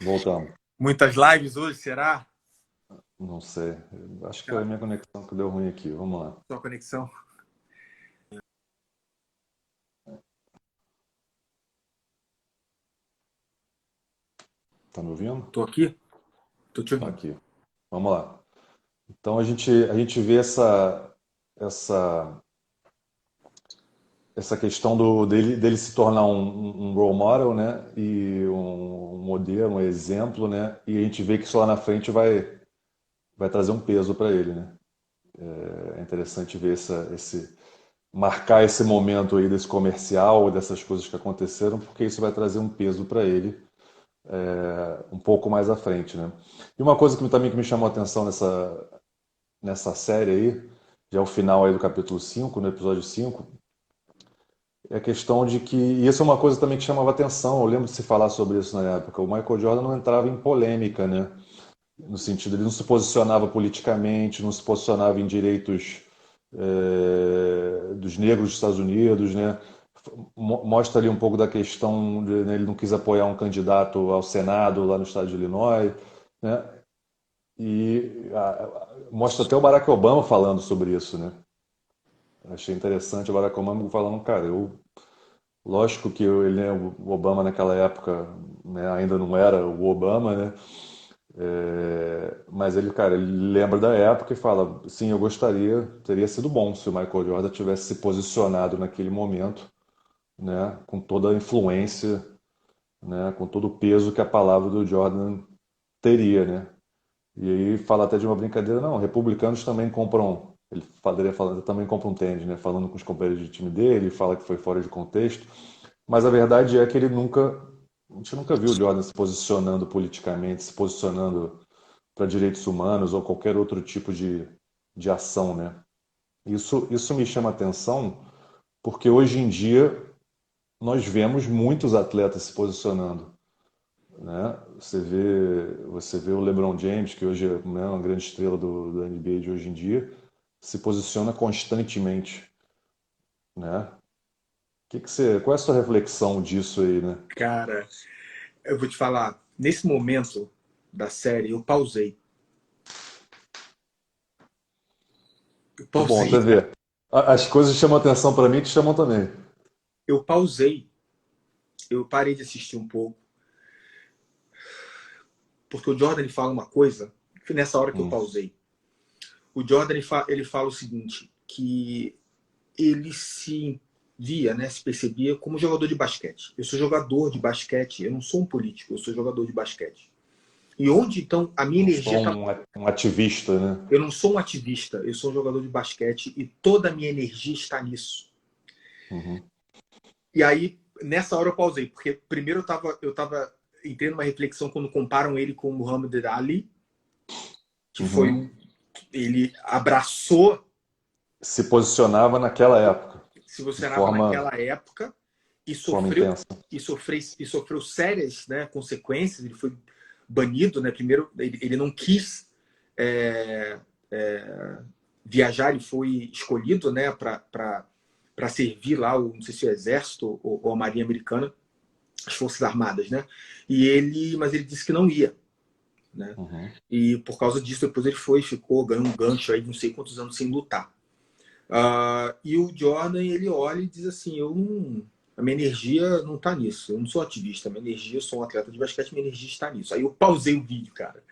Voltamos. Muitas lives hoje, será? Não sei. Acho que é a Será minha conexão que deu ruim aqui. Vamos lá. sua conexão? Tá me ouvindo? Tô aqui? Tô te Tá ouvindo. aqui. Vamos lá. Então a gente vê essa, essa questão dele se tornar um role model, né? E um modelo, um exemplo, né? E a gente vê que isso lá na frente vai trazer um peso para ele, né? É interessante ver marcar esse momento aí desse comercial, dessas coisas que aconteceram, porque isso vai trazer um peso para ele um pouco mais à frente, né? E uma coisa também que me chamou a atenção nessa série aí, já é o final aí do capítulo 5, no episódio 5, é a questão de que, e isso é uma coisa também que chamava atenção, eu lembro de se falar sobre isso na época, o Michael Jordan não entrava em polêmica, né? No sentido, ele não se posicionava politicamente, não se posicionava em direitos dos negros dos Estados Unidos, né? Mostra ali um pouco da questão de, né, ele não quis apoiar um candidato ao Senado lá no estado de Illinois, né? E mostra até o Barack Obama falando sobre isso, né? Achei interessante o Barack Obama falando, cara, lógico que ele, né, o Obama naquela época, né, ainda não era o Obama, né? Mas ele, cara, ele lembra da época e fala, sim, eu gostaria, teria sido bom se o Michael Jordan tivesse se posicionado naquele momento, né, com toda a influência, né, com todo o peso que a palavra do Jordan teria, né? E aí fala até de uma brincadeira, não, republicanos também compram, ele poderia falar, também compram tênis, né, falando com os companheiros de time dele, fala que foi fora de contexto, mas a verdade é que a gente nunca viu o Jordan se posicionando politicamente, se posicionando para direitos humanos ou qualquer outro tipo de ação, né? Isso me chama atenção porque hoje em dia nós vemos muitos atletas se posicionando, né? Você vê o LeBron James, que hoje é, né, uma grande estrela da NBA de hoje em dia, se posiciona constantemente, né? Qual é a sua reflexão disso aí, né? Cara, eu vou te falar, nesse momento da série, eu pausei. Eu Que bom, pausei, você cara. vê. As coisas chamam atenção para mim, te chamam também. Eu pausei. Eu parei de assistir um pouco. Porque o Jordan ele fala uma coisa, foi nessa hora que eu Hum, pausei. O Jordan ele fala o seguinte, que ele se via, né, se percebia como jogador de basquete. Eu sou jogador de basquete, eu não sou um político, eu sou jogador de basquete. E onde então a minha não energia sou está. um ativista, né? Eu não sou um ativista, eu sou um jogador de basquete e toda a minha energia está nisso. Uhum, E aí, nessa hora eu pausei, porque primeiro eu tava entrando numa reflexão quando comparam ele com o Muhammad Ali, que foi uhum. um. Ele abraçou, Se posicionava naquela época, se de você orava forma, naquela época, e de forma sofreu, intensa. e sofreu sérias, né, consequências. Ele foi banido, né? Primeiro, ele não quis é, viajar, ele foi escolhido, né, para servir lá, não sei se o exército ou a marinha americana, as forças armadas, né? Mas ele disse que não ia, né? Uhum. E por causa disso depois ele ficou ganhando um gancho aí de não sei quantos anos sem lutar. E o Jordan ele olha e diz assim, a minha energia não tá nisso, eu não sou ativista, minha energia, eu sou um atleta de basquete, minha energia está nisso. Aí eu pausei o vídeo, cara,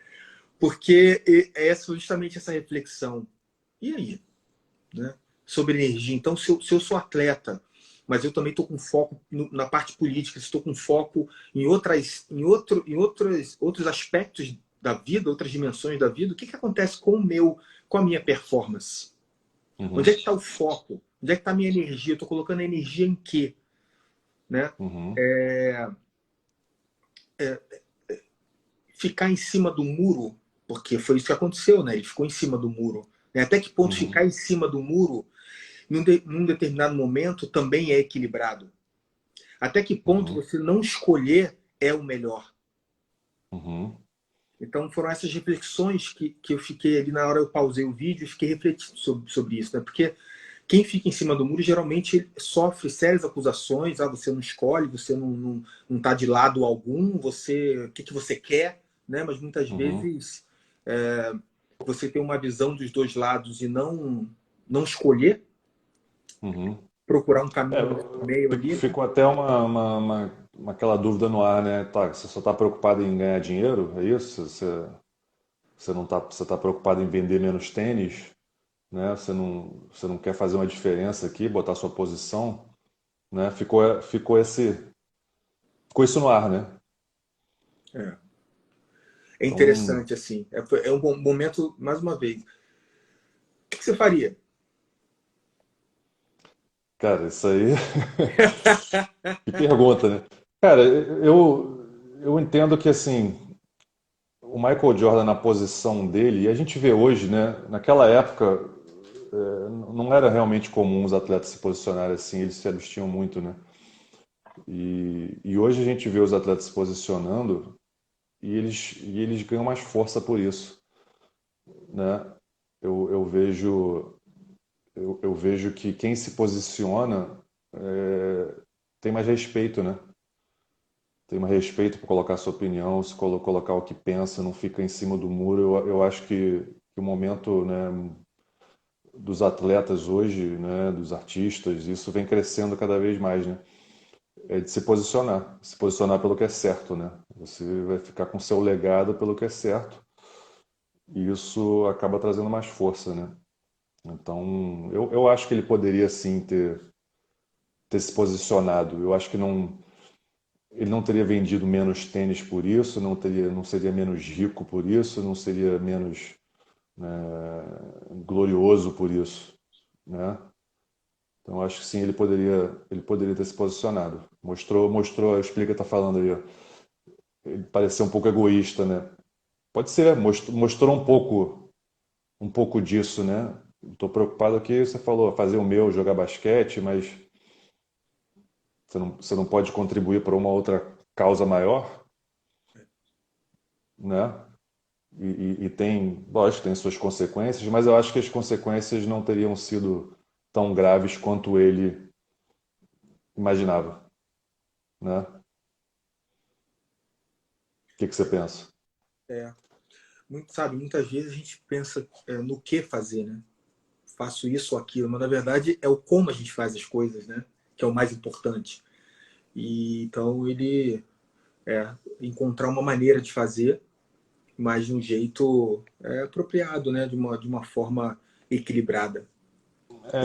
porque é justamente essa reflexão. E aí, né? Sobre energia. Então, se eu sou atleta, mas eu também estou com foco na parte política, estou com foco em outros aspectos da vida, outras dimensões da vida, o que acontece com a minha performance? Onde Uhum. é que está o foco? Onde é que está a minha energia? Eu estou colocando a energia em quê? Né? Uhum. Ficar em cima do muro, porque foi isso que aconteceu, né? Ele ficou em cima do muro. Né? Até que ponto Uhum. ficar em cima do muro, num determinado momento, também é equilibrado? Até que ponto Uhum. você não escolher é o melhor? Uhum. Então foram essas reflexões que eu fiquei ali na hora, eu pausei o vídeo e fiquei refletindo sobre isso, né? Porque quem fica em cima do muro geralmente sofre sérias acusações. Ah, você não escolhe, você não tá de lado algum, o que você quer, né? Mas muitas Uhum, vezes você tem uma visão dos dois lados e não escolher, uhum. procurar um É, caminho meio ali. ficou até aquela dúvida no ar, né? Tá, você só está preocupado em ganhar dinheiro, é isso? Você não tá, você tá preocupado em vender menos tênis, né? Você não quer fazer uma diferença aqui, botar sua posição, né? Ficou isso no ar, né? É, é Então, interessante, assim. É um bom momento, mais uma vez. O que você faria? cara, isso aí, que pergunta, né? Cara, eu entendo que assim, o Michael Jordan na posição dele, e a gente vê hoje, né? Naquela época, não era realmente comum os atletas se posicionarem assim, eles se abstiam muito, né? E hoje a gente vê os atletas se posicionando e eles ganham mais força por isso, né? Eu vejo eu vejo que quem se posiciona tem mais respeito, né? Tem mais respeito para colocar sua opinião, se colocar o que pensa, não fica em cima do muro. Eu acho que o momento, né, dos atletas hoje, né, dos artistas, isso vem crescendo cada vez mais, né? É de se posicionar pelo que é certo, né? Você vai ficar com seu legado pelo que é certo e isso acaba trazendo mais força, né? Então, eu acho que ele poderia sim ter se posicionado. Eu acho que ele não teria vendido menos tênis por isso, não seria menos rico por isso, não seria menos glorioso por isso, né? Então acho que sim, ele poderia ter se posicionado. Mostrou, a explica tá falando aí, ó. Ele pareceu um pouco egoísta, né? Pode ser, mostrou um pouco disso, né? Estou preocupado aqui, você falou, fazer o meu, jogar basquete, mas você não pode contribuir para uma outra causa maior, né? E tem, lógico, tem suas consequências, mas eu acho que as consequências não teriam sido tão graves quanto ele imaginava, né? O que você pensa? É, sabe, muitas vezes a gente pensa no que fazer, né? Faço isso ou aquilo, mas na verdade é o como a gente faz as coisas, né? Que é o mais importante. E então ele encontrar uma maneira de fazer, mas de um jeito apropriado, né? De uma forma equilibrada.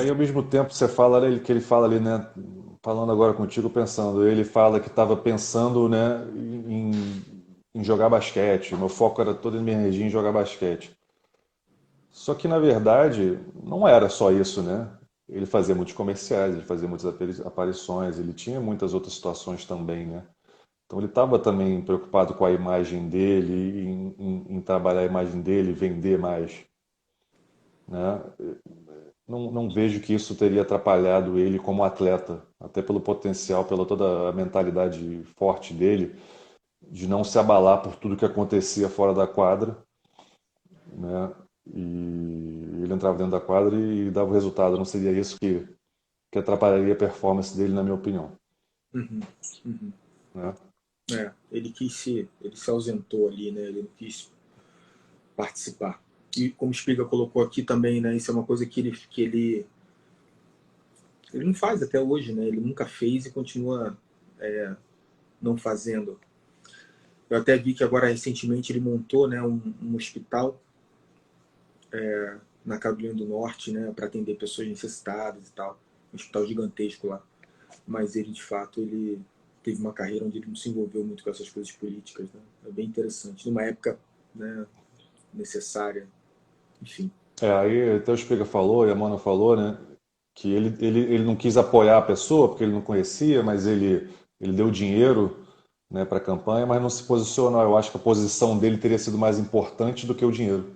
E ao mesmo tempo você fala ali, que ele fala ali, né? Falando agora contigo, pensando, ele fala que estava pensando, né, em jogar basquete. Meu foco era toda a minha energia em jogar basquete. Só que na verdade não era só isso, né? Ele fazia muitos comerciais, ele fazia muitas aparições, ele tinha muitas outras situações também, né? Então ele estava também preocupado com a imagem dele, em trabalhar a imagem dele, vender mais, né? Não vejo que isso teria atrapalhado ele como atleta, até pelo potencial, pela toda a mentalidade forte dele, de não se abalar por tudo que acontecia fora da quadra, né? E ele entrava dentro da quadra e dava o resultado. Não seria isso que atrapalharia a performance dele, na minha opinião, Uhum, uhum. né? Ele se ausentou ali, né? Ele não quis participar. E como o Spiga colocou aqui também, né? Isso é uma coisa ele não faz até hoje, né? Ele nunca fez e continua não fazendo. Eu até vi que agora recentemente ele montou, né, um hospital na Carolina do Norte, né, para atender pessoas necessitadas e tal, um hospital gigantesco lá. Mas ele de fato ele teve uma carreira onde ele não se envolveu muito com essas coisas políticas, né? É bem interessante, numa época, né, necessária, enfim. Aí até o Spiga falou, e a Mona falou, né? Que ele não quis apoiar a pessoa porque ele não conhecia, mas ele deu dinheiro, né, para a campanha, mas não se posicionou. Eu acho que a posição dele teria sido mais importante do que o dinheiro,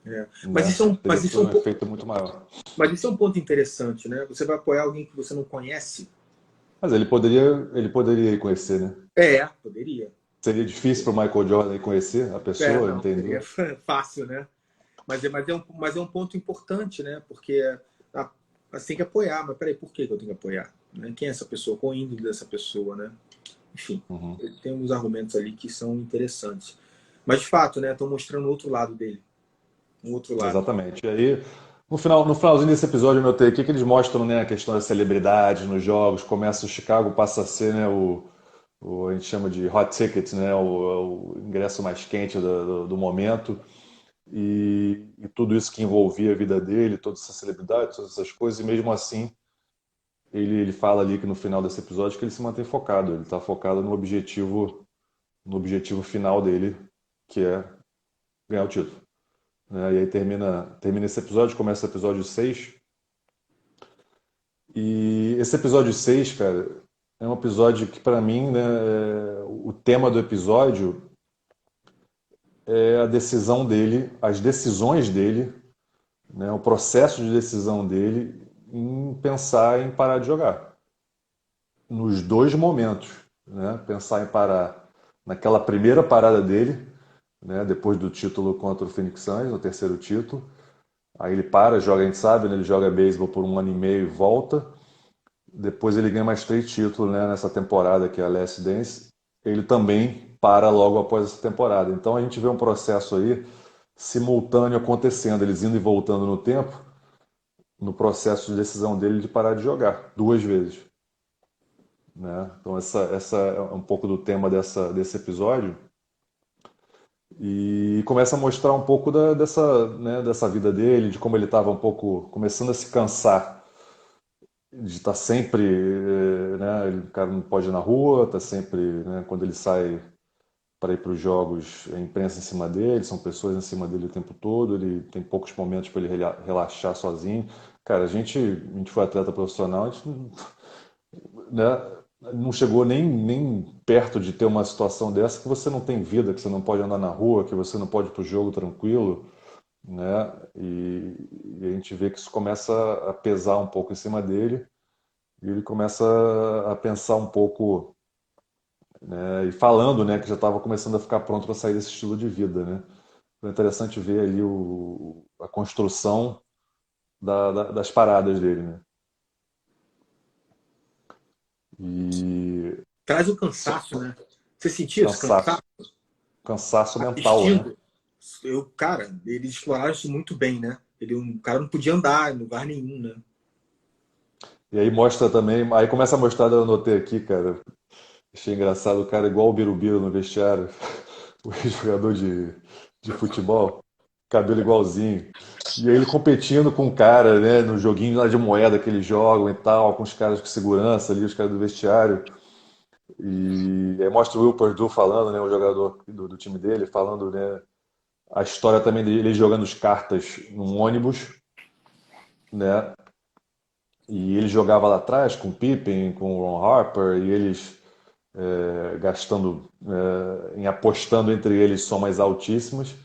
É. Mas né? isso é um, Teria tido um efeito muito maior. mas isso é um ponto interessante, né? Você vai apoiar alguém que você não conhece? Mas ele poderia ir conhecer, né? Poderia. Seria difícil para o Michael Jordan ir conhecer a pessoa, Não, seria entender? fácil, né? Mas é um ponto importante, né? Porque Mas tem que apoiar, mas peraí, por que eu tenho que apoiar? Né? Quem é essa pessoa? Qual a índole dessa pessoa, né? Enfim, Uhum. ele tem uns argumentos ali que são interessantes. Mas, de fato, né, estão mostrando o outro lado dele. Um outro lado. Exatamente. E aí, no finalzinho desse episódio, eu notei aqui que eles mostram, né, a questão das celebridades nos jogos. Começa o Chicago, passa a ser, né, a gente chama de hot ticket, né, o ingresso mais quente do momento. E tudo isso que envolvia a vida dele, toda essa celebridade, todas essas coisas. E mesmo assim, ele fala ali que no final desse episódio que ele se mantém focado. Ele está focado no objetivo final dele, que é ganhar o título. Né? E aí termina esse episódio, começa o episódio 6. E esse episódio 6, cara, é um episódio que para mim, né, o tema do episódio é a decisão dele, as decisões dele, né, o processo de decisão dele em pensar em parar de jogar. Nos dois momentos, né? Pensar em parar naquela primeira parada dele, né, depois do título contra o Phoenix Suns, no terceiro título. Aí ele para, joga, a gente sabe, né, ele joga beisebol por um ano e meio e volta. Depois ele ganha mais 3 títulos, né, nessa temporada que é a Last Dance. Ele também para logo após essa temporada. Então a gente vê um processo aí simultâneo acontecendo, eles indo e voltando no tempo, no processo de decisão dele de parar de jogar 2 vezes. Né? Então essa é um pouco do tema desse episódio. E começa a mostrar um pouco dessa vida dele, de como ele estava um pouco começando a se cansar de estar sempre, né, o cara não pode ir na rua, está sempre, né, quando ele sai para ir para os jogos, a imprensa em cima dele, são pessoas em cima dele o tempo todo, ele tem poucos momentos para ele relaxar sozinho. Cara, a gente foi atleta profissional, a gente, né, não chegou nem perto de ter uma situação dessa que você não tem vida, que você não pode andar na rua, que você não pode ir para o jogo tranquilo, né? E a gente vê que isso começa a pesar um pouco em cima dele e ele começa a pensar um pouco, né? E falando, né, que já estava começando a ficar pronto para sair desse estilo de vida, né? Foi interessante ver ali a construção das paradas dele, né? E Traz o só- cansaço, né? Você sentia esse cansaço, cansaço cansaço mental, né? assistindo? Cara, eles exploraram isso muito bem, né? O cara não podia andar em lugar nenhum, né? E aí mostra também, aí começa a mostrar, eu anotei aqui, cara, achei engraçado, o cara igual o Birubiru no vestiário, o jogador de futebol, cabelo igualzinho. E aí ele competindo com o cara, né, no joguinho lá de moeda que eles jogam e tal, com os caras de segurança ali, os caras do vestiário. E aí mostra o Will Perdue falando, né, o jogador do time dele, falando, né, a história também dele jogando as cartas num ônibus, né, e ele jogava lá atrás com o Pippen, com o Ron Harper, e eles gastando, em apostando entre eles somas altíssimas.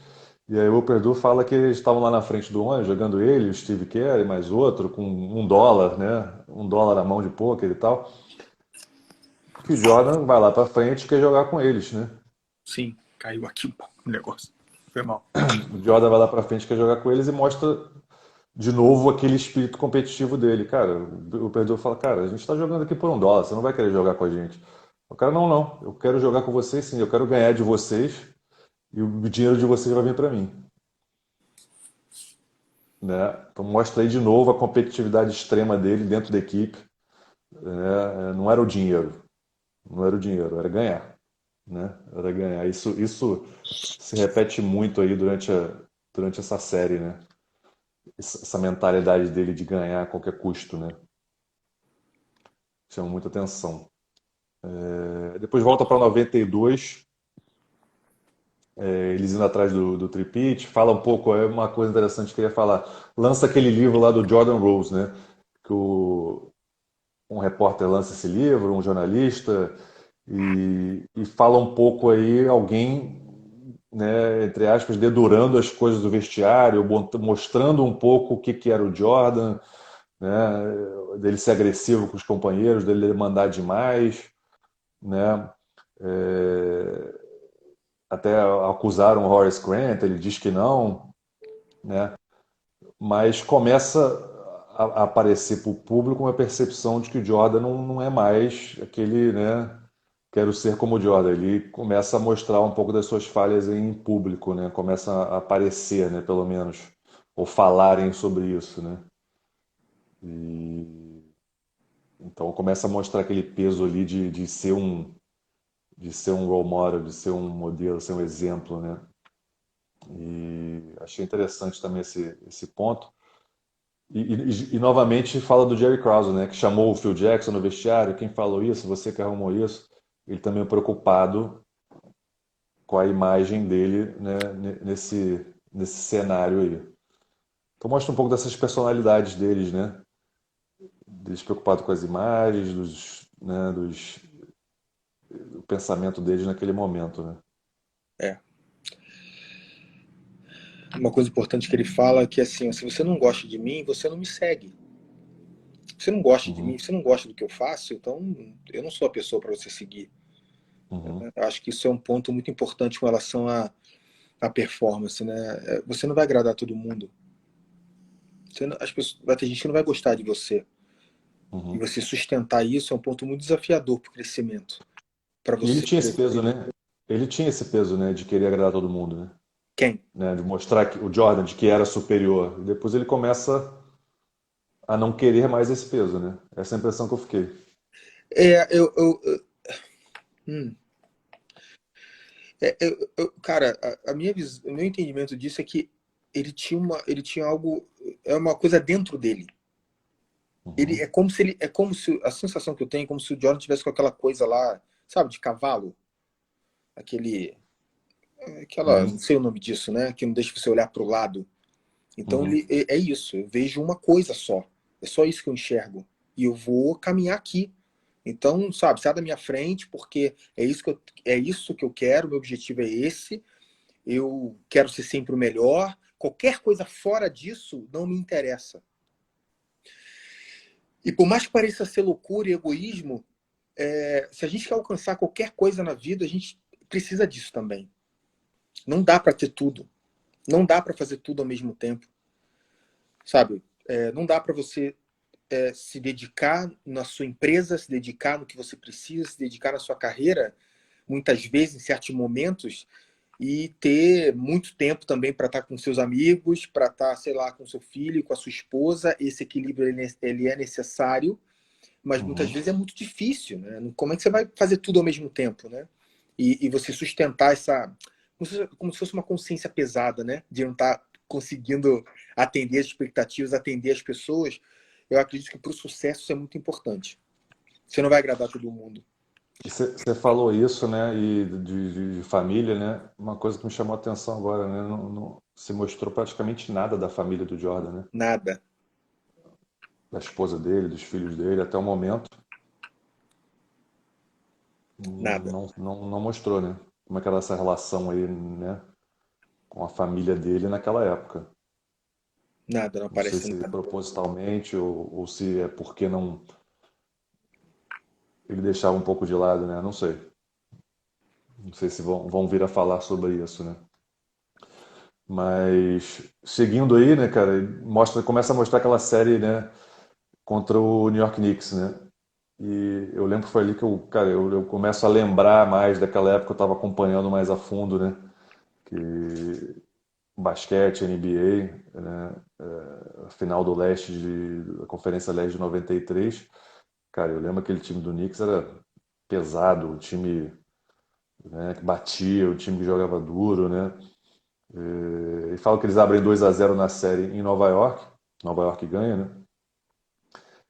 E aí o Perdue fala que eles estavam lá na frente do ônibus, jogando ele, o Steve Kerr e mais outro, com $1, né? $1 na mão de pôquer e tal. Que o Jordan vai lá pra frente e quer jogar com eles, né? Sim, caiu aqui um pouco o negócio. Foi mal. O Jordan vai lá pra frente e quer jogar com eles e mostra de novo aquele espírito competitivo dele. Cara, o Perdue fala, cara, a gente tá jogando aqui por $1, você não vai querer jogar com a gente. O cara, não, não, eu quero jogar com vocês sim, eu quero ganhar de vocês e o dinheiro de vocês vai vir para mim, né? Então mostra aí de novo a competitividade extrema dele dentro da equipe, né? Não era o dinheiro, não era o dinheiro, era ganhar, né? Era ganhar. Isso se repete muito aí durante essa série, né? Essa mentalidade dele de ganhar a qualquer custo, né? Chama muita atenção. Depois volta para 92, eles indo atrás do tripit, fala um pouco, é uma coisa interessante que eu queria falar. Lança aquele livro lá do Jordan Rose, né? Que um repórter lança esse livro, um jornalista, e fala um pouco aí, alguém, né, entre aspas, dedurando as coisas do vestiário, mostrando um pouco o que era o Jordan, né, dele ser agressivo com os companheiros, dele mandar demais, né? É, até acusaram o Horace Grant, ele diz que não, né? Mas começa a aparecer para o público uma percepção de que o Jordan não é mais aquele, né? Quero ser como o Jordan. Ele começa a mostrar um pouco das suas falhas em público, né? Começa a aparecer, né? Pelo menos, ou falarem sobre isso, né? E então começa a mostrar aquele peso ali de ser um role model, de ser um modelo, ser um exemplo, né? E achei interessante também esse ponto. Novamente fala do Jerry Krause, né? Que chamou o Phil Jackson no vestiário. Quem falou isso? Você que arrumou isso? Ele também é preocupado com a imagem dele, né? Nesse cenário aí. Então mostra um pouco dessas personalidades deles, né? Deles preocupados com as imagens, do pensamento deles naquele momento, né? É. Uma coisa importante que ele fala é que assim, se você não gosta de mim, você não me segue. Se você não gosta de mim, Uhum, se você não gosta do que eu faço, então eu não sou a pessoa para você seguir. uhum, Eu acho que isso é um ponto muito importante com relação à performance, né? Você não vai agradar todo mundo. As pessoas, vai ter gente que não vai gostar de você. E uhum. você sustentar isso é um ponto muito desafiador para o crescimento. Para E ele você tinha esse peso, crescer. né? Ele tinha esse peso, né? De querer agradar todo mundo, né? Quem? De mostrar que o Jordan de que era superior. E depois ele começa a não querer mais esse peso, né? Essa é a impressão que eu fiquei. É, hum, cara, o meu entendimento disso é que ele tinha algo, é uma coisa dentro dele. Ele Uhum, é como se a sensação que eu tenho é como se o Jordan tivesse com aquela coisa lá, sabe, de cavalo, aquele, não uhum, sei o nome disso, né, que não deixa você olhar para o lado. Então uhum, é isso, eu vejo uma coisa só, é só isso que eu enxergo e eu vou caminhar aqui. Então, sabe, sai da minha frente porque é isso que eu quero, meu objetivo é esse. Eu quero ser sempre o melhor. Qualquer coisa fora disso não me interessa. E por mais que pareça ser loucura e egoísmo, se a gente quer alcançar qualquer coisa na vida, a gente precisa disso também. Não dá para ter tudo. Não dá para fazer tudo ao mesmo tempo. Sabe? Não dá para você se dedicar na sua empresa, se dedicar no que você precisa, se dedicar na sua carreira, muitas vezes, em certos momentos, e ter muito tempo também para estar com seus amigos, para estar, sei lá, com seu filho, com a sua esposa. Esse equilíbrio ele é necessário, mas muitas uhum. vezes é muito difícil, né? Como é que você vai fazer tudo ao mesmo tempo, né? E você sustentar essa como se fosse uma consciência pesada, né? De não estar conseguindo atender as expectativas, atender as pessoas. Eu acredito que para o sucesso isso é muito importante. Você não vai agradar todo mundo. E você falou isso, né? E de família, né? Uma coisa que me chamou a atenção agora, né? Não se mostrou praticamente nada da família do Jordan, né? Nada, Da esposa dele, dos filhos dele, até o momento, nada, não mostrou, né? Como é que era essa relação aí, né? Com a família dele naquela época. nada, não Não sei aparece se nada. propositalmente ou se é porque não ele deixava um pouco de lado, né? Não sei. Não sei se vão vir a falar sobre isso, né? Mas seguindo aí, né, cara, começa a mostrar aquela série, né, contra o New York Knicks, né? E eu lembro que foi ali que eu começo a lembrar mais daquela época que eu estava acompanhando mais a fundo, né? Que basquete, NBA, né? A final do leste da Conferência Leste de 93. Cara, eu lembro aquele time do Knicks era pesado, o time, né, que batia, o time que jogava duro, né? E falam que eles abrem 2-0 na série em Nova York. Nova York ganha, né?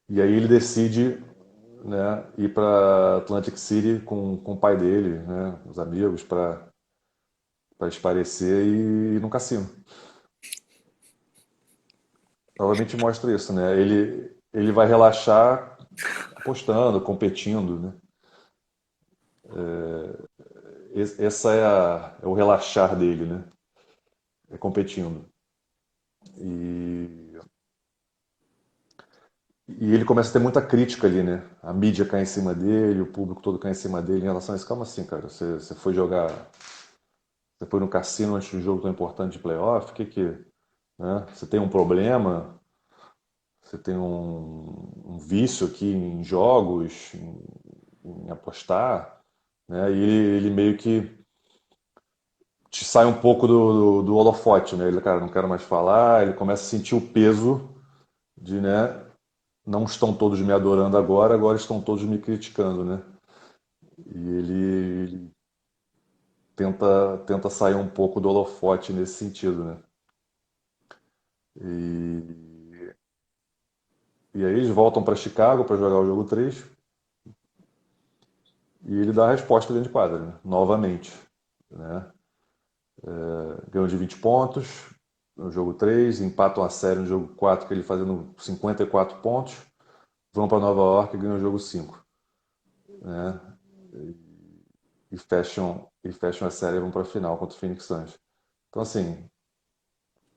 E aí ele decide, né, ir para Atlantic City com o pai dele, né, os amigos, para esparecer e ir no cassino. Novamente mostra isso, né? Ele vai relaxar apostando, competindo, né? Essa é o relaxar dele, né? É competindo. E E ele começa a ter muita crítica ali, né? A mídia cai em cima dele, o público todo cai em cima dele em relação a isso. Calma assim, cara. Você foi jogar. Você foi no cassino antes de um jogo tão importante de playoff? Né? Você tem um problema? você tem um vício aqui em jogos, em apostar, né? E ele meio que te sai um pouco do holofote, né? Ele, cara, não quero mais falar, ele começa a sentir o peso de, né? Não estão todos me adorando agora, agora estão todos me criticando, né? E ele tenta sair um pouco do holofote nesse sentido, né? E, e aí eles voltam para Chicago para jogar o jogo 3 e ele dá a resposta dentro de quadra, né? Novamente, né? Ganham de 20 pontos no jogo 3, empatam a série no jogo 4, que ele fazendo 54 pontos, vão para Nova York e ganham o jogo 5, né? E fecham a série e vão para a final contra o Phoenix Suns. Então, assim,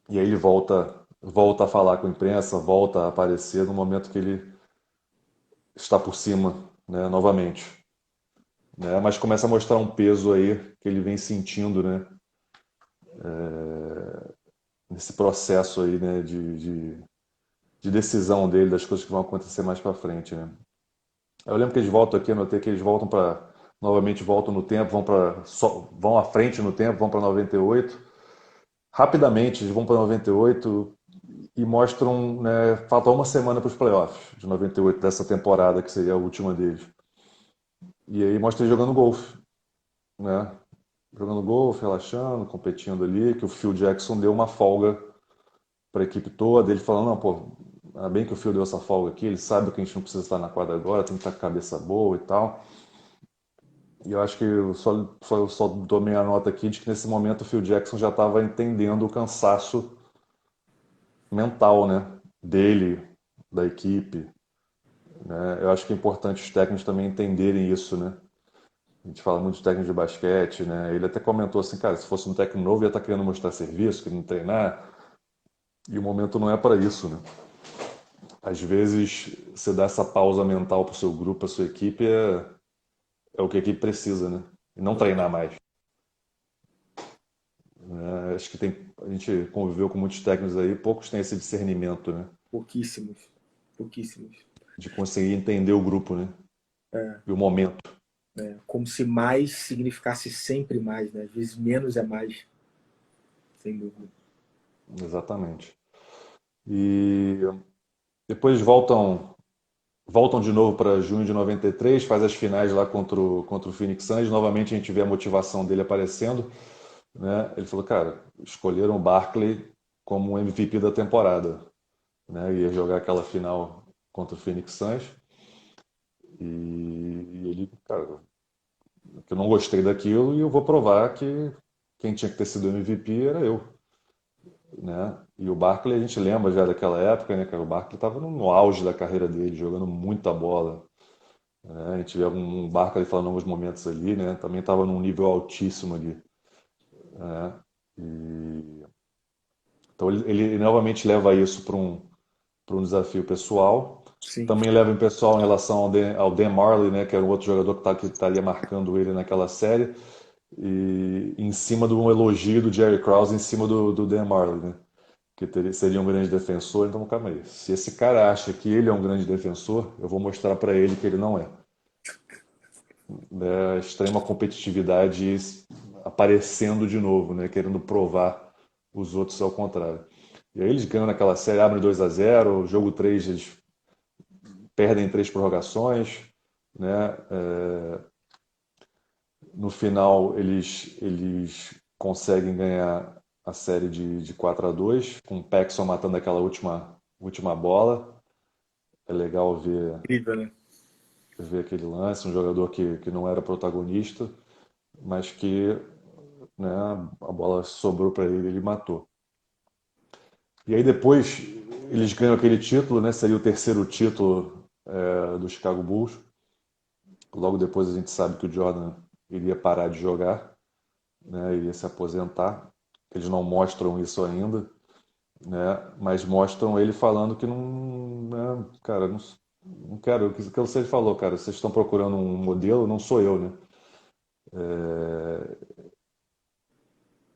e aí ele volta a falar com a imprensa, volta a aparecer no momento que ele está por cima, né, novamente. Né, mas começa a mostrar um peso aí que ele vem sentindo, né, nesse processo aí, né, de decisão dele, das coisas que vão acontecer mais para frente, né. Eu lembro que eles voltam aqui, anotei que eles voltam para novamente voltam no tempo, vão à frente no tempo, vão para 98. Rapidamente eles vão para 98 e mostram, né, falta uma semana para os playoffs de 98 dessa temporada que seria a última deles. E aí mostra ele jogando golfe, né? Jogando golfe, relaxando, competindo ali, que o Phil Jackson deu uma folga para a equipe toda, ele falando, não, pô, ainda bem que o Phil deu essa folga aqui, ele sabe que a gente não precisa estar na quadra agora, tem que estar com a cabeça boa e tal. E eu acho que eu só tomei a nota aqui de que nesse momento o Phil Jackson já estava entendendo o cansaço mental, né, dele, da equipe, né? Eu acho que é importante os técnicos também entenderem isso, né? A gente fala muito de técnico de basquete, né? Ele até comentou assim, cara, se fosse um técnico novo ia estar querendo mostrar serviço, querendo treinar, e o momento não é para isso, né? Às vezes você dá essa pausa mental para o seu grupo, para sua equipe, é o que a equipe precisa, né? E não treinar mais. Né? Acho que a gente conviveu com muitos técnicos aí, poucos têm esse discernimento, né? Pouquíssimos. Pouquíssimos. De conseguir entender o grupo, né? E o momento. Como se mais significasse sempre mais, né? Às vezes menos é mais, sem dúvida. Exatamente. E depois voltam de novo para junho de 93, faz as finais lá contra o Phoenix Suns. Novamente a gente vê a motivação dele aparecendo. Né? Ele falou, cara, escolheram o Barkley como o MVP da temporada. Né? Ia jogar aquela final contra o Phoenix Suns. E ele, cara, eu não gostei daquilo e eu vou provar que quem tinha que ter sido o MVP era eu. Né? E o Barkley, a gente lembra já daquela época, né, cara? O Barkley estava no auge da carreira dele, jogando muita bola. Né? A gente vê um Barkley falando em alguns momentos ali, né? Também estava num nível altíssimo ali. Né? E... Então ele novamente leva isso para um desafio pessoal. Sim. Também leva em pessoal em relação ao Dan Marley, né? Que era um outro jogador que estaria marcando ele naquela série. E em cima de um elogio do Jerry Krause em cima do Dan Marley, né? Seria um grande defensor. Então, calma aí. Se esse cara acha que ele é um grande defensor, eu vou mostrar para ele que ele não é. Né? Extrema competitividade aparecendo de novo, né? Querendo provar os outros ao contrário. E aí eles ganham naquela série, abrem 2-0, jogo 3 eles perdem em 3 prorrogações, né? No final eles conseguem ganhar a série de 4-2, com o Paxson matando aquela última bola. É legal Incrível, né? ver aquele lance, um jogador que não era protagonista, mas que, né, a bola sobrou para ele e ele matou. E aí depois eles ganham aquele título, né, seria o terceiro título do Chicago Bulls. Logo depois a gente sabe que o Jordan iria parar de jogar, né, iria se aposentar. Eles não mostram isso ainda, né, mas mostram ele falando que não, né, cara, não quero, o que você falou, cara, vocês estão procurando um modelo, não sou eu, né?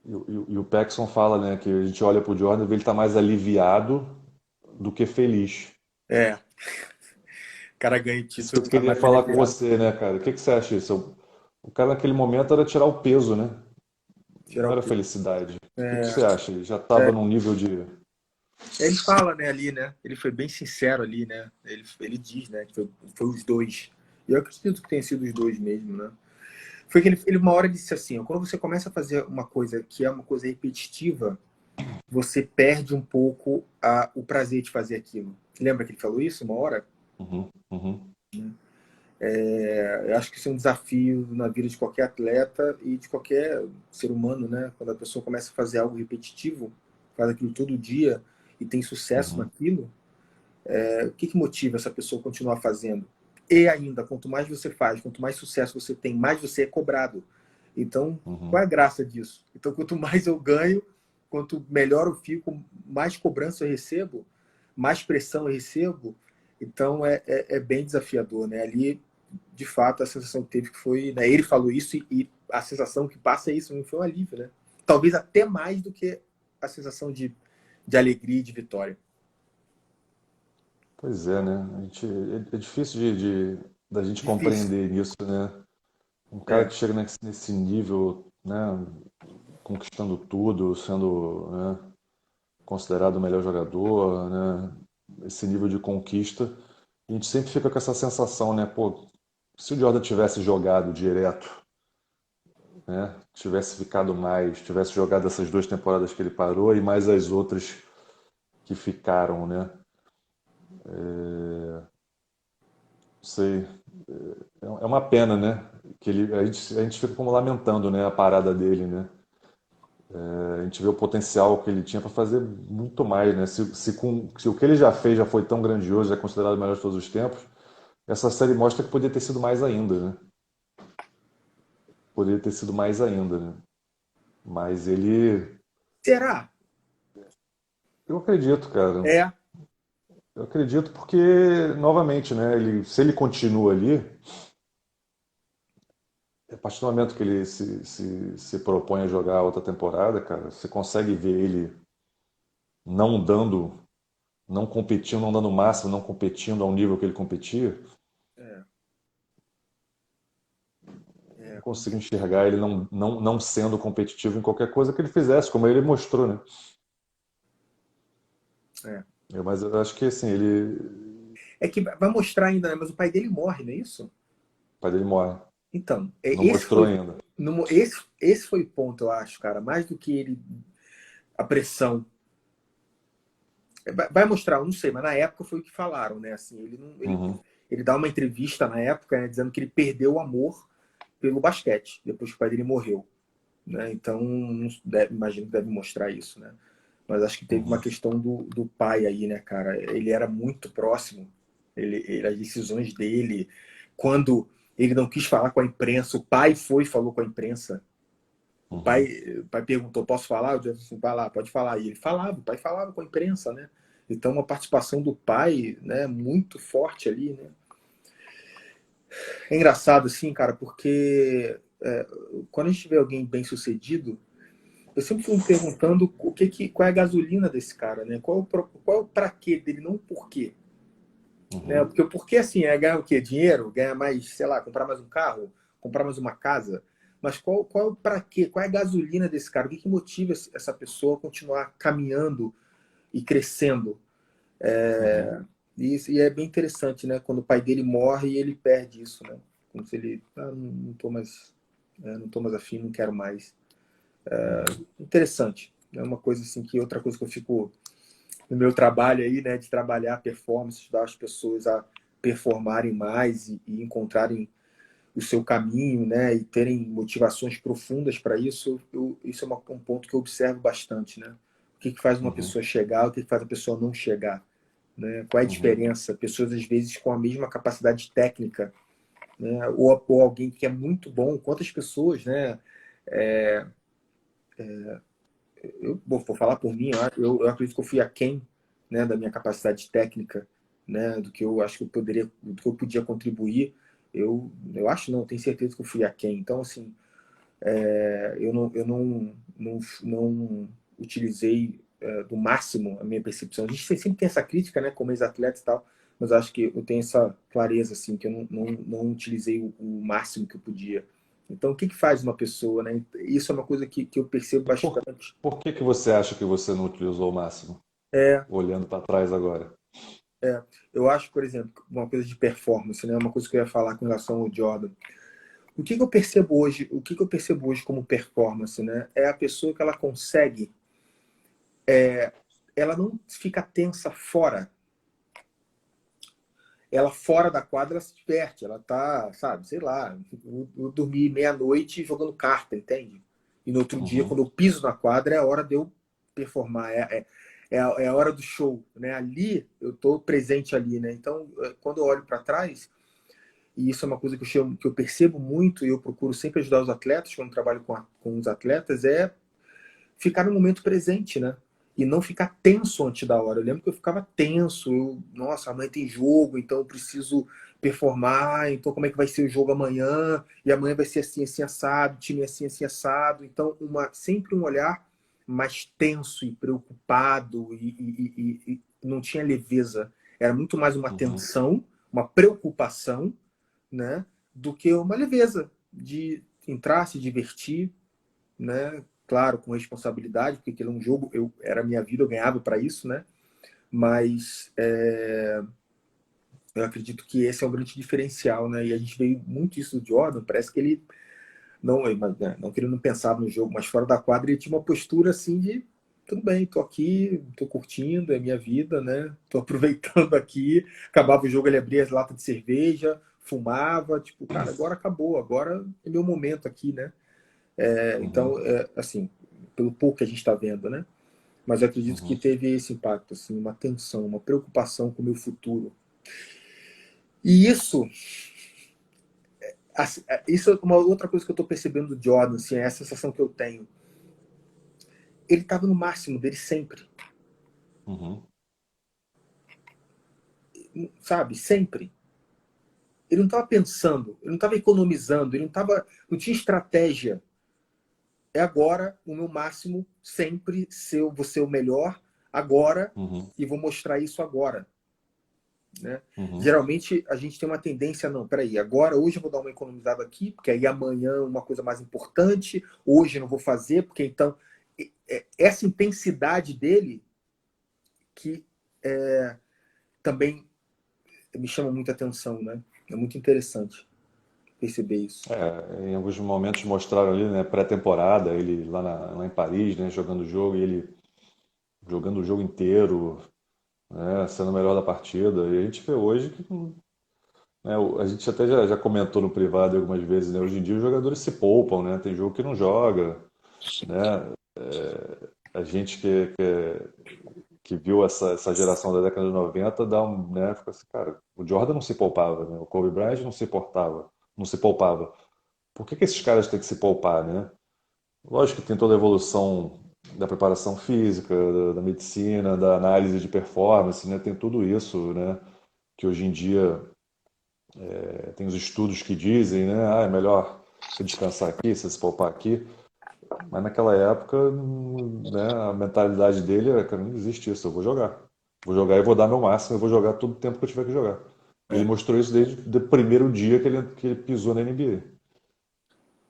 E o Paxson fala, né, que a gente olha pro Jordan e vê ele tá mais aliviado do que feliz. É, o cara ganha o Isso que título, eu tá queria mais falar com aliviado. você, né, cara? O que que você acha disso? O cara naquele momento era tirar o peso, né? Tirar Não o era peso. felicidade. O que que É, você acha? Ele já estava é. num nível de. Ele fala, né, ali, né? Ele foi bem sincero ali, né? Ele diz, né, que foi os dois. E eu acredito que tenha sido os dois mesmo, né? Foi que ele uma hora disse assim, ó, quando você começa a fazer uma coisa que é uma coisa repetitiva, você perde um pouco o prazer de fazer aquilo. Lembra que ele falou isso uma hora? Uhum, uhum, Eu acho que isso é um desafio na vida de qualquer atleta e de qualquer ser humano, né? Quando a pessoa começa a fazer algo repetitivo, faz aquilo todo dia e tem sucesso uhum, naquilo, o que motiva essa pessoa a continuar fazendo? E ainda, quanto mais você faz, quanto mais sucesso você tem, mais você é cobrado. Então, qual uhum. é a graça disso? Então, quanto mais eu ganho, quanto melhor eu fico, mais cobrança eu recebo, mais pressão eu recebo. Então, é bem desafiador, né? Ali, de fato, a sensação que teve que foi... Né? Ele falou isso e a sensação que passa é isso, não foi um alívio, né? Talvez até mais do que a sensação de alegria e de vitória. Pois é, né? É difícil da gente Difícil. compreender isso, né? Um cara É. que chega nesse nível, né? Conquistando tudo, sendo, né, considerado o melhor jogador, né? Esse nível de conquista. A gente sempre fica com essa sensação, né? Pô, se o Jordan tivesse jogado direto, né? Tivesse ficado mais, tivesse jogado essas 2 temporadas que ele parou e mais as outras que ficaram, né? Não sei. É uma pena, né? Que a gente fica como lamentando, né? A parada dele, né? A gente vê o potencial que ele tinha para fazer muito mais, né? Se o que ele já fez já foi tão grandioso, é considerado o melhor de todos os tempos, essa série mostra que poderia ter sido mais ainda, né? Poderia ter sido mais ainda, né? Mas ele, Será? eu acredito, cara. É, Eu acredito porque, novamente, né? Se ele continua ali, a partir do momento que ele se propõe a jogar outra temporada, cara, você consegue ver ele não dando, não competindo, não dando o máximo, não competindo ao nível que ele competia. é, Não é, consigo enxergar ele não sendo competitivo em qualquer coisa que ele fizesse, como ele mostrou, né? é. Mas eu acho que assim, É que vai mostrar ainda, né? Mas o pai dele morre, não é isso? o pai dele morre. Então, Não mostrou ainda. esse foi o ponto, eu acho, cara. Mais do que ele, a pressão. Vai mostrar, eu não sei, mas na época foi o que falaram, né? Assim, Uhum, ele dá uma entrevista na época, né, dizendo que ele perdeu o amor pelo basquete, depois que o pai dele morreu. Né? Então, imagino que deve mostrar isso, né? Mas acho que teve uma uhum, questão do pai aí, né, cara? Ele era muito próximo. As decisões dele, quando ele não quis falar com a imprensa, o pai foi e falou com a imprensa. uhum, O pai perguntou, posso falar? Eu disse assim, vai lá, pode falar. E ele falava, o pai falava com a imprensa, né? Então, uma participação do pai, né, muito forte ali, né? É engraçado, assim, cara, porque quando a gente vê alguém bem sucedido, eu sempre fico me perguntando qual é a gasolina desse cara, né? Qual é o pra quê dele, não o porquê. Né? uhum, Porque o porquê, assim, é ganhar o quê? Dinheiro? Ganhar mais, sei lá, comprar mais um carro? Comprar mais uma casa? Mas qual é o pra quê? Qual é a gasolina desse cara? O que motiva essa pessoa a continuar caminhando e crescendo? uhum, E é bem interessante, né? Quando o pai dele morre e ele perde isso, né? Como se ele, não tô mais, não tô mais afim, não quero mais. uhum, Interessante. É uma coisa assim que outra coisa que eu fico no meu trabalho aí, né, de trabalhar performance, ajudar as pessoas a performarem mais e encontrarem o seu caminho, né, e terem motivações profundas para isso, isso é um ponto que eu observo bastante, né? O que faz uma uhum, pessoa chegar, o que faz a pessoa não chegar, né? Qual é a uhum, diferença? Pessoas às vezes com a mesma capacidade técnica, né, ou alguém que é muito bom, quantas pessoas, né, eu vou falar por mim, eu acredito que eu fui aquém, né, da minha capacidade técnica, né, do que eu acho que eu poderia, do que eu podia contribuir. Eu acho não, tenho certeza que eu fui aquém. Então, assim, eu não utilizei do máximo a minha percepção. A gente sempre tem essa crítica, né, como ex-atleta e tal, mas acho que eu tenho essa clareza, assim, que eu não utilizei o máximo que eu podia. Então, o que que faz uma pessoa, né? Isso é uma coisa que eu percebo E bastante. por que que você acha que você não utilizou o máximo, É, olhando para trás agora? eu acho, por exemplo, uma coisa de performance, né? Uma coisa que eu ia falar com relação ao Jordan. O que que eu percebo hoje? O que que eu percebo hoje como performance, né? É a pessoa que ela consegue, ela não fica tensa fora. Ela fora da quadra, ela se diverte. Ela tá, sabe, sei lá, eu dormi meia-noite jogando carta, entende? E no outro dia, Uhum, quando eu piso na quadra, é a hora de eu performar. É a hora do show, né? Ali, eu tô presente ali, né? Então, quando eu olho para trás, e isso é uma coisa que eu percebo muito e eu procuro sempre ajudar os atletas, quando trabalho com os atletas, é ficar no momento presente, né? E não ficar tenso antes da hora. Eu lembro que eu ficava tenso. Nossa, amanhã tem jogo, então eu preciso performar. Então, como é que vai ser o jogo amanhã? E amanhã vai ser assim, assim, assado, time assim, assim, assado. Então, sempre um olhar mais tenso e preocupado e não tinha leveza. Era muito mais uma uhum, tensão, uma preocupação, né? Do que uma leveza de entrar, se divertir, né? Claro, com responsabilidade, porque aquilo é um jogo, era a minha vida, eu ganhava para isso, né? Mas eu acredito que esse é um grande diferencial, né? E a gente veio muito isso do Jordan, parece que ele não que ele não pensava no jogo, mas fora da quadra ele tinha uma postura assim de tudo bem, tô aqui, tô curtindo, é minha vida, né? Tô aproveitando aqui. Acabava o jogo, ele abria as latas de cerveja, fumava, tipo, cara, agora acabou, agora é meu momento aqui, né? uhum, Então, assim, pelo pouco que a gente está vendo, né? Mas eu acredito que uhum, teve esse impacto, assim, uma tensão, uma preocupação com o meu futuro. E isso é uma outra coisa que eu estou percebendo do Jordan, assim, é a sensação que eu tenho. Ele estava no máximo dele sempre, uhum. sabe? Sempre. Ele não estava pensando, ele não estava economizando, não tinha estratégia. É agora o meu máximo, sempre vou ser o melhor agora Uhum, e vou mostrar isso agora. Né? uhum, Geralmente a gente tem uma tendência, não, peraí, agora, hoje eu vou dar uma economizada aqui, porque aí amanhã uma coisa mais importante, hoje eu não vou fazer, porque então essa intensidade dele que também me chama muita atenção, né? É muito interessante perceber isso. em alguns momentos mostraram ali, né, pré-temporada, ele lá em Paris, né, jogando o jogo, e ele jogando o jogo inteiro, né, sendo o melhor da partida. E a gente vê hoje que, né, a gente até já comentou no privado algumas vezes, né, hoje em dia os jogadores se poupam, né, tem jogo que não joga, né, a gente que viu essa geração da década de 90 dá né, fica assim, cara, o Jordan não se poupava, né, o Kobe Bryant não se portava, não se poupava. Por que que esses caras têm que se poupar, né? Lógico que tem toda a evolução da preparação física, da medicina, da análise de performance, né? Tem tudo isso, né? Que hoje em dia tem os estudos que dizem, né? Ah, é melhor você descansar aqui, você se poupar aqui. Mas naquela época, né, a mentalidade dele era, cara, não existe isso, eu vou jogar. Vou jogar e vou dar meu máximo, eu vou jogar todo o tempo que eu tiver que jogar. E ele É, mostrou isso desde o primeiro dia que ele pisou na NBA.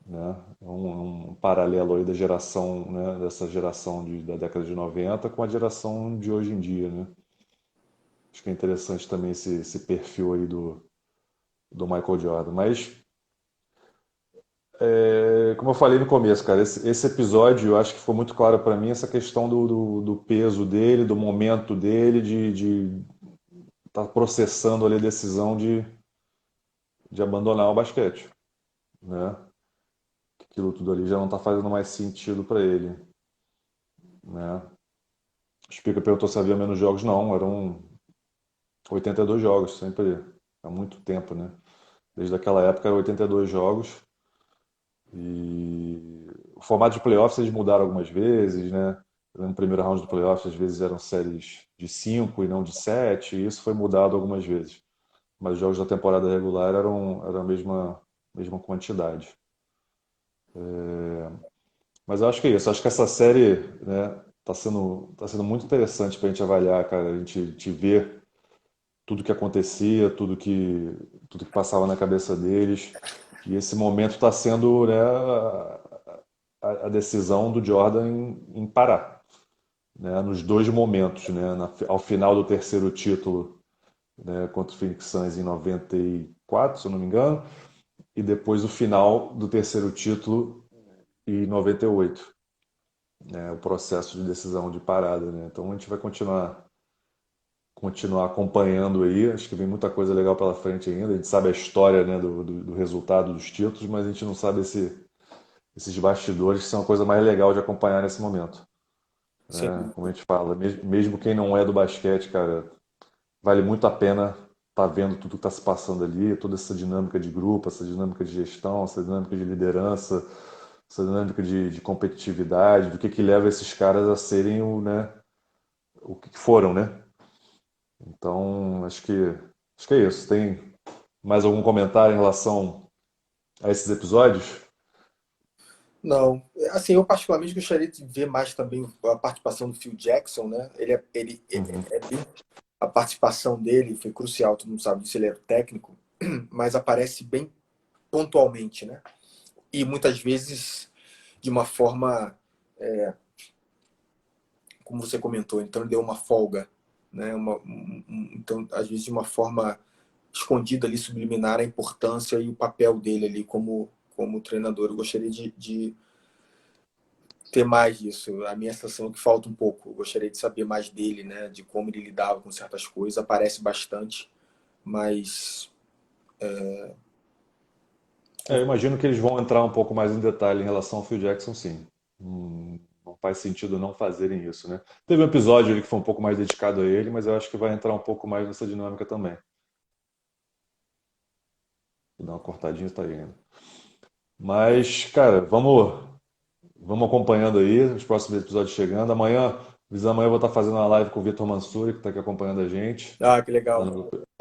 Né? É um paralelo aí da geração, né, dessa geração da década de 90 com a geração de hoje em dia, né? Acho que é interessante também esse perfil aí do Michael Jordan. Mas, como eu falei no começo, cara, esse episódio eu acho que ficou muito claro para mim essa questão do peso dele, do momento dele, de estar processando ali a decisão de abandonar o basquete, né? Aquilo tudo ali já não está fazendo mais sentido para ele, né? O Spica perguntou se havia menos jogos. Não, eram 82 jogos, sempre há muito tempo, né? Desde aquela época eram 82 jogos. E o formato de playoffs eles mudaram algumas vezes, né? No primeiro round do playoffs, às vezes eram séries de 5 e não de 7, e isso foi mudado algumas vezes. Mas os jogos da temporada regular eram a mesma quantidade. Mas eu acho que é isso. Acho que essa série, né, tá sendo muito interessante para a gente avaliar, cara. A gente ver tudo que acontecia, tudo que passava na cabeça deles. E esse momento está sendo, né, a decisão do Jordan em parar, né, nos dois momentos, né, ao final do terceiro título, né, contra o Phoenix Suns em 94, se eu não me engano, e depois o final do terceiro título em 98, né, o processo de decisão de parada, né? Então a gente vai continuar acompanhando aí. Acho que vem muita coisa legal pela frente ainda. A gente sabe a história, né, do resultado dos títulos, mas a gente não sabe esses bastidores que são a coisa mais legal de acompanhar nesse momento. Sem Né? Como a dúvida. gente fala, mesmo quem não é do basquete, cara, vale muito a pena estar vendo tudo que está se passando ali, toda essa dinâmica de grupo, essa dinâmica de gestão, essa dinâmica de liderança, essa dinâmica de competitividade, do que leva esses caras a serem né, o que foram, né? Então, acho que é isso. Tem mais algum comentário em relação a esses episódios? Não, assim, eu particularmente gostaria de ver mais também a participação do Phil Jackson, né? Uhum. É bem, a participação dele foi crucial, todo mundo sabe disso, ele é técnico, mas aparece bem pontualmente, né? E muitas vezes de uma forma, como você comentou, então ele deu uma folga, né? Então, às vezes de uma forma escondida ali, subliminar a importância e o papel dele ali como treinador. Eu gostaria de ter mais disso. A minha sensação é que falta um pouco. Eu gostaria de saber mais dele, né? De como ele lidava com certas coisas. Aparece bastante, mas Eu imagino que eles vão entrar um pouco mais em detalhe em relação ao Phil Jackson, sim. Não faz sentido não fazerem isso, né? Teve um episódio ali que foi um pouco mais dedicado a ele, mas eu acho que vai entrar um pouco mais nessa dinâmica também. Vou dar uma cortadinha, tá aí ainda. Mas, cara, vamos acompanhando aí, os próximos episódios chegando. Amanhã eu vou estar fazendo uma live com o Vitor Mansuri, que está aqui acompanhando a gente, que legal.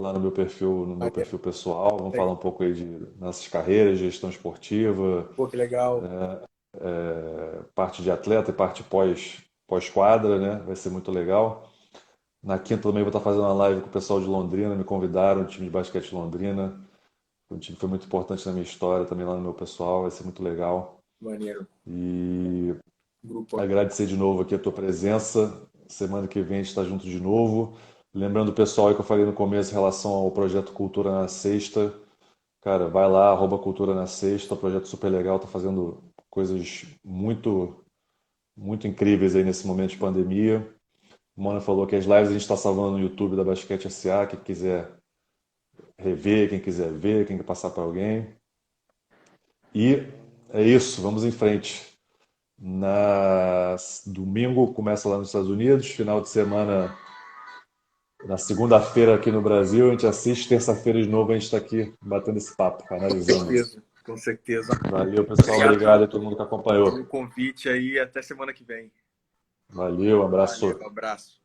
lá no meu perfil pessoal. Vamos falar Legal. um pouco aí de nossas carreiras, gestão esportiva, Pô, que legal. parte de atleta e parte pós-quadra, né? Vai ser muito legal. Na quinta também vou estar fazendo uma live com o pessoal de Londrina, me convidaram, o time de basquete de Londrina. O time foi muito importante na minha história, também lá no meu pessoal, vai ser muito legal. Maneiro. E Grupo. agradecer de novo aqui a tua presença. Semana que vem a gente está junto de novo. Lembrando o pessoal aí que eu falei no começo em relação ao projeto Cultura na Sexta. Cara, vai lá, @Cultura na Sexta, projeto super legal, tá fazendo coisas muito incríveis aí nesse momento de pandemia. O Mona falou que as lives a gente está salvando no YouTube da Basquete SA, quem quiser rever, quem quiser ver, quem quer passar para alguém. E é isso, vamos em frente. Domingo começa lá nos Estados Unidos, final de semana na segunda-feira aqui no Brasil, a gente assiste, terça-feira de novo a gente está aqui batendo esse papo, Com analisando. certeza, com certeza. Valeu, pessoal, Obrigado obrigado a todo mundo que pelo acompanhou. convite aí. Até semana que vem. Valeu, Valeu, abraço. abraço.